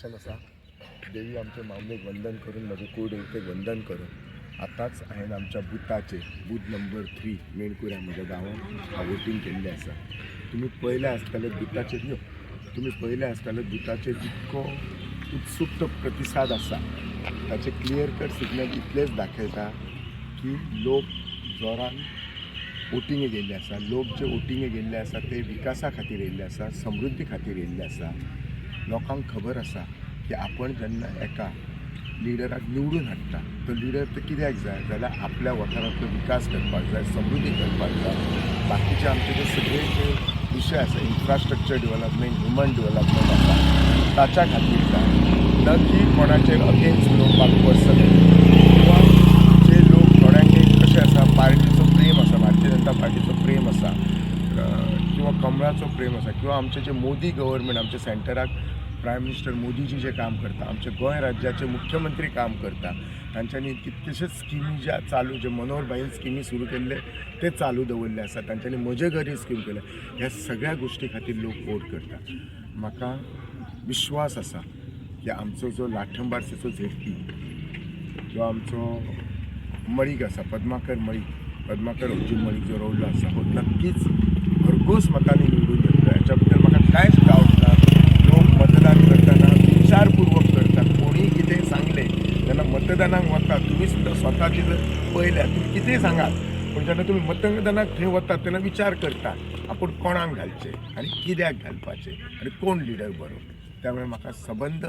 दर्शन आसा देवी आमचे मामलेक वंदन करून म्हजे कुळदेवतेक वंदन करून आतांच हांवें आमच्या बुथाचे बूथ नंबर 3 मेणकुऱ्या म्हज्या गांवांत हांव वोटींग केल्लें आसा. तुमी पळयलें आसतलें बुथाचेर तुमी पळयलें आसतलें बुथाचेर जितको उत्सुक्त प्रतिसाद आसा ताचे क्लियर कट सिग्नल इतलेंच दाखयता की लोक जोरान वोटिंगेक येयल्ले आसा. लोक जे वोटिंगेक येयल्ले आसा ते विकासा खातीर येयल्ले आसा, समृद्धी खातीर येयल्ले आसा. लोकांक खबर आसा की आपण जेन्ना एका लिडराक निवडून हाडटा तो लिडर तो कित्याक जाय जाल्यार आपल्या वाठारांतलो विकास करपाक जाय, समृद्धी करपाक जाय. बाकीचे आमचे जे सगळे जे विशय आसा इन्फ्रास्ट्रक्चर डेव्हलपमेंट, ह्युमन डेव्हलपमेंट आसा ताच्या खातीर जाय, न की कोणाचेर अगेन्स्ट उलोवपाक पर्सनली. किंवा जे लोक थोड्यांक कशें आसा पार्टीचो प्रेम आसा, भारतीय जनता पार्टीचो प्रेम आसा किंवा कमळाचो प्रेम आसा किंवा आमचे जे मोदी गव्हर्मेंट आमच्या सेंटराक प्रायम मिनिस्टर मोदीजी जे काम करता, आमचे गोंय राज्याचे मुख्यमंत्री काम करता, तांच्यांनी कितकेशेच स्किमी ज्या चालू जे मनोहरभाईन स्किमी सुरू केल्ले ते चालू दवरले आसा. तांच्यांनी म्हजे घरी स्कीम केले. ह्या सगळ्या गोष्टी खातीर लोक वोट करता. म्हाका विश्वास आसा की आमचो जो लाठंबारसेचो झेडपी जो आमचो मळीक आसा पद्माकर अर्जून मळीक जो रोवल्लो आसा हो नक्कीच भरघोस मतांनी निवडून येतलो. हेच्या बद्दल म्हाका कांयच डावट ना. लोक मतदान करतना विचारपूर्वक करतात. कोणीय कितेंय सांगलें जेन्ना मतदानाक वता तुमी सुद्दां स्वताची जर पळयल्यार तुमी कितेंय सांगात पूण जेन्ना तुमी मतदानाक थंय वतात तेन्ना विचार करता आपूण कोणाक घालचें आनी कित्याक घालपाचें आनी कोण लिडर बरो. त्यामुळे म्हाका सबंद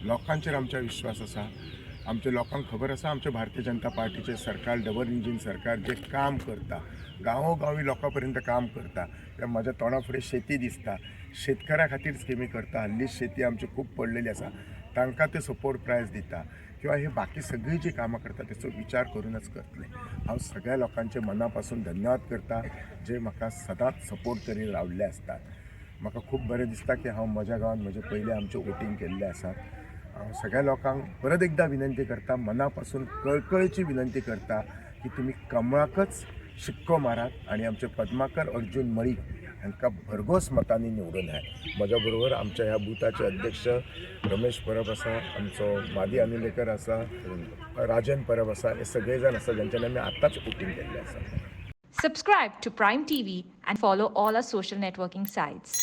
लोकांचेर आमच्या विश्वास आसा. आमच्या लोकांक खबर आसा आमचे भारतीय जनता पार्टीचे सरकार डबल इंजीन सरकार जे काम करता, गांवोगावी लोकां पर्यंत काम करता. म्हज्या तोंडा फुडें शेती दिसता, शेतकऱ्या खातीर स्किमी करता. हल्ली शेती आमची खूब पडलेली आसा तांकां ते सपोर्ट प्रायज दिता किंवा हे बाकी सगळी जी कामां करता तेचो विचार करूनच करतले. हांव सगळ्या लोकांचे मना पासून धन्यवाद करता जे म्हाका सदांच सपोर्ट करीत रावल्ले असतात. म्हाका खूब बरें दिसता की हांव म्हज्या गांवांत म्हजे पयले आमचे वोटींग केल्ले आसात. हांव सगळ्या लोकांक परत एकदा विनंती करता, मना पासून कळकळीची विनंती करता की तुमी कमळाकच शिक्को मारात आणि आमचे पद्माकर अर्जून मळीक हांकां भरघोस मतांनी निवडून हाड. म्हज्या बरोबर आमच्या ह्या बुथाचे अध्यक्ष रमेश परब आसा, आमचो मादी अनिलेकर आसा, राजन परब आसा, हे सगळे जाण आसा जेंच्यांनी आमी आतांच वोटींग केल्लें आसा. Subscribe to Prime TV and follow all our social networking sites.